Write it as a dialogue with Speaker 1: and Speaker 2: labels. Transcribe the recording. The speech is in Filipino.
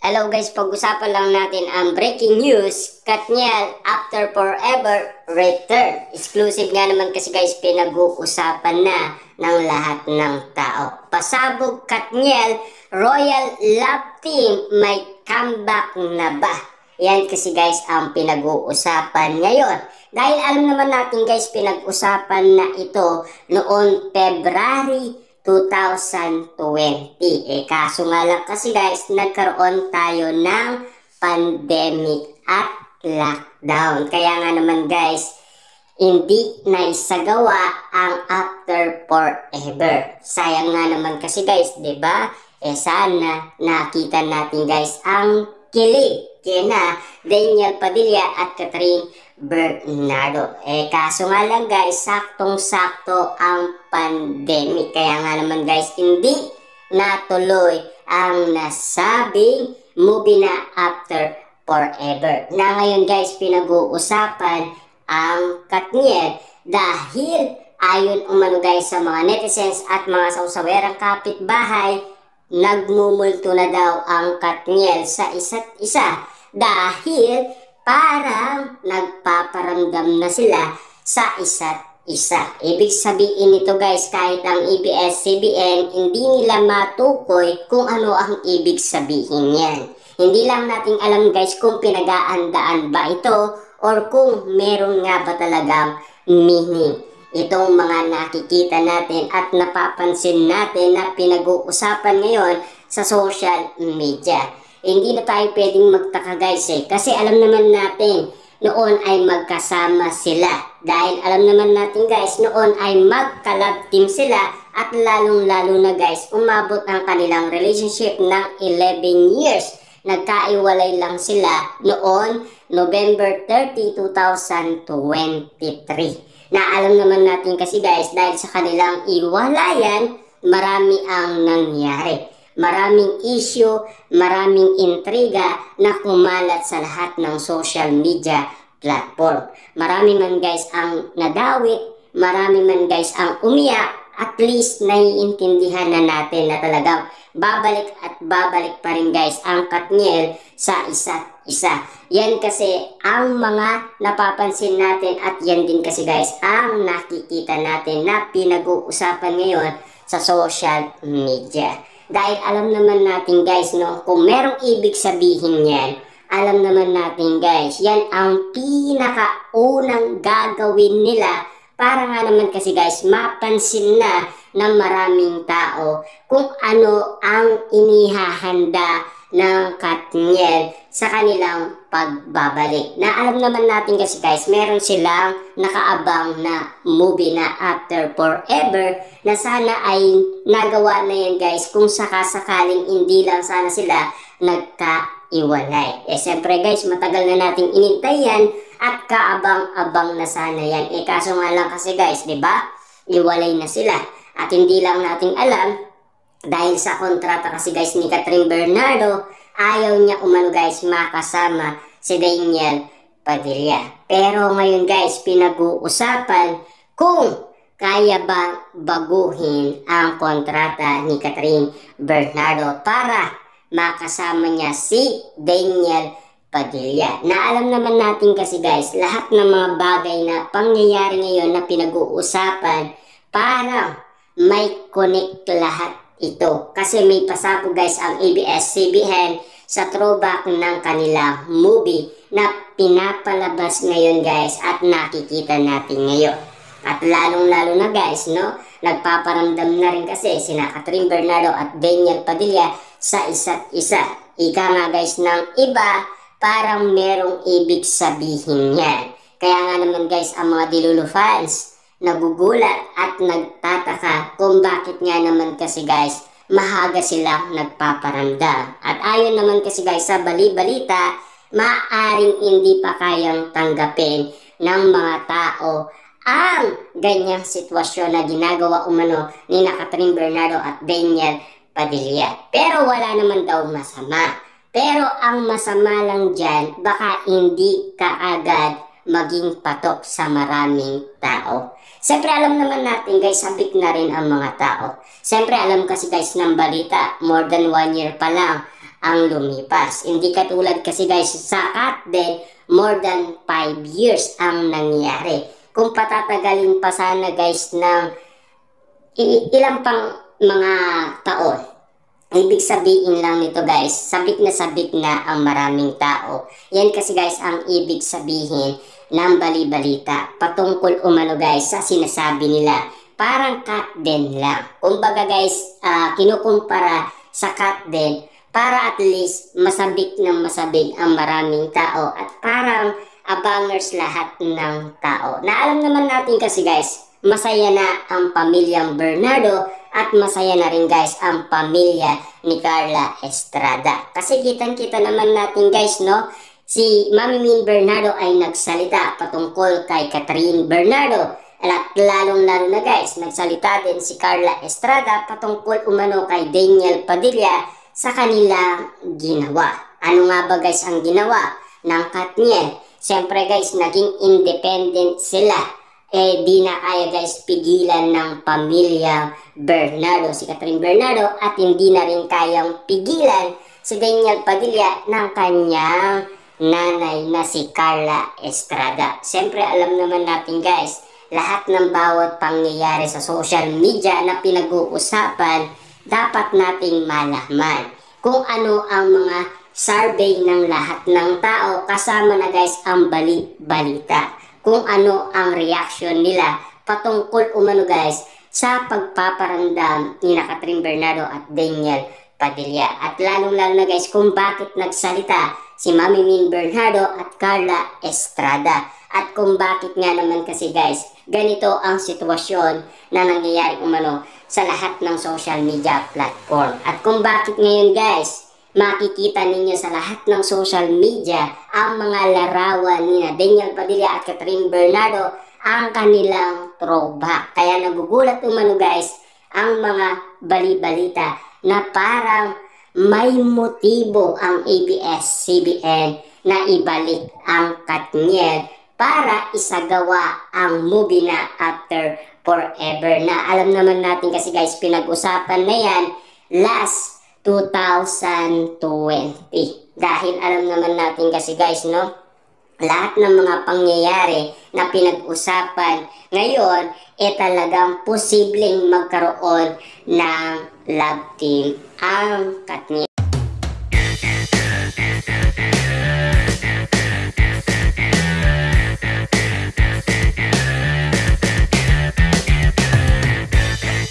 Speaker 1: Hello guys, pag-usapan lang natin ang breaking news, Katniel after forever return. Exclusive nga naman kasi guys, pinag-uusapan na ng lahat ng tao. Pasabog Katniel, Royal Love Team, may comeback na ba? Yan kasi guys ang pinag-uusapan ngayon. Dahil alam naman natin guys, pinag-usapan na ito noong February 2020. Kaso nga lang kasi guys, nagkaroon tayo ng pandemic at lockdown. Kaya nga naman guys, hindi na isagawa ang after forever. Sayang nga naman kasi guys, 'di ba? Sana nakita natin guys ang kilig kina Daniel Padilla at Catherine Bernardo. Kaso nga lang guys, saktong-sakto ang pandemic. Kaya nga naman guys, hindi natuloy ang nasabing movie na after forever. Na ngayon guys, pinag-uusapan ang Katniel dahil ayon umano guys sa mga netizens at mga sausawerang kapitbahay, nagmumulto na daw ang Katniel sa isa't isa dahil parang nagpaparamdam na sila sa isa't isa. Ibig sabihin nito guys, kahit ang ABS-CBN hindi nila matukoy kung ano ang ibig sabihin yan. Hindi lang natin alam guys kung pinag-aandaan ba ito or kung meron nga ba talagang meaning itong mga nakikita natin at napapansin natin na pinag-uusapan ngayon sa social media. Hindi na tayo pwedeng magtaka guys kasi alam naman natin noon ay magkasama sila. Dahil alam naman natin guys, noon ay magka-love team sila at lalong-lalo na guys, umabot ang kanilang relationship ng 11 years. Nagkaiwalay lang sila noon November 30, 2023. Na alam naman natin kasi guys, dahil sa kanilang iwalayan, marami ang nangyari. Maraming issue, maraming intriga na kumalat sa lahat ng social media platform. Marami man guys ang nadawit, marami man guys ang umiyak, at least naiintindihan na natin na talagang babalik at babalik pa rin guys ang Katniel sa isa't isa. Yan kasi ang mga napapansin natin at yan din kasi guys ang nakikita natin na pinag-uusapan ngayon sa social media. Dahil alam naman natin guys no, kung merong ibig sabihin yan, alam naman natin guys, yan ang pinakaunang gagawin nila para nga naman kasi guys mapansin na ng maraming tao kung ano ang inihahanda ng Katniel sa kanilang pagbabalik. Na alam naman natin kasi guys, meron silang nakaabang na movie na after forever na sana ay nagawa na yan guys kung sakasakaling hindi lang sana sila nagkaiwalay. Siyempre guys, matagal na nating inintay yan at kaabang-abang na sana yan. Kaso nga lang kasi guys, di ba? Iwalay na sila. At hindi lang nating alam dahil sa kontrata kasi guys ni Catherine Bernardo, ayaw niya umano guys makasama si Daniel Padilla. Pero ngayon guys, pinag-uusapan kung kaya ba baguhin ang kontrata ni Catherine Bernardo para makasama niya si Daniel Padilla. Na alam naman natin kasi guys, lahat ng mga bagay na pangyayari ngayon na pinag-uusapan, parang may connect lahat ito. Kasi may pasabog guys ang ABS-CBN sa throwback ng kanilang movie na pinapalabas ngayon guys at nakikita natin ngayon. At lalong-lalo na guys, no, nagpaparamdam na rin kasi sina Catherine Bernardo at Daniel Padilla sa isa't isa. Ika nga guys ng iba, parang merong ibig sabihin yan. Kaya nga naman guys, ang mga Dilulu fans nagugulat at nagtataka kung bakit nga naman kasi guys mahaga silang nagpaparamdam. At ayon naman kasi guys sa bali-balita, maaring hindi pa kayang tanggapin ng mga tao ang ganyang sitwasyon na ginagawa umano ni Catherine Bernardo at Daniel Padilla. Pero wala naman daw masama. Pero ang masama lang dyan, baka hindi kaagad maging patok sa maraming tao. Siyempre alam naman natin guys, sabik na rin ang mga tao. Siyempre alam kasi guys ng balita, more than 1 year pa lang ang lumipas. Hindi katulad kasi guys sa Katden, more than 5 years ang nangyari. Kung patatagalin pa sana guys ng ilang pang mga taon, ibig sabihin lang nito guys, sabik na ang maraming tao. Yan kasi guys ang ibig sabihin ng bali-balita patungkol umano guys sa sinasabi nila. Parang Katden lang. Kumbaga guys, kinukumpara sa Katden para at least masabik ng masabik ang maraming tao at parang abangers lahat ng tao. Na alam naman natin kasi guys, masaya na ang pamilyang Bernardo at masaya na rin guys ang pamilya ni Carla Estrada. Kasi kitang-kita naman natin guys, no? Si Mami Min Bernardo ay nagsalita patungkol kay Catherine Bernardo. At lalong-lalo na guys, nagsalita din si Carla Estrada patungkol umano kay Daniel Padilla sa kanilang ginawa. Ano nga ba guys ang ginawa ng Katniel? Siyempre guys, naging independent sila. Di na kaya guys pigilan ng pamilya Bernardo, si Catherine Bernardo, at hindi na rin kayang pigilan si Daniel Padilla ng kanyang nanay na si Carla Estrada. Siyempre alam naman natin guys, lahat ng bawat pangyayari sa social media na pinag-uusapan, dapat nating malaman kung ano ang mga survey ng lahat ng tao, kasama na guys ang bali-balita. Kung ano ang reaction nila patungkol umano guys sa pagpaparandam ni Catherine Bernardo at Daniel Padilla. At lalong-lalo na guys kung bakit nagsalita si Mami Min Bernardo at Carla Estrada. At kung bakit nga naman kasi guys, ganito ang sitwasyon na nangyayari umano sa lahat ng social media platform. At kung bakit ngayon guys, makikita ninyo sa lahat ng social media ang mga larawan ni Daniel Padilla at Catherine Bernardo ang kanilang throwback. Kaya nagugulat umano guys ang mga bali-balita na parang may motibo ang ABS-CBN na ibalik ang Katniel para isagawa ang movie na After Forever na alam naman natin kasi guys pinag-usapan na yan last 2020. Dahil alam naman natin kasi guys, no, lahat ng mga pangyayari na pinag-usapan ngayon talagang posibleng magkaroon ng love team ang Katniel.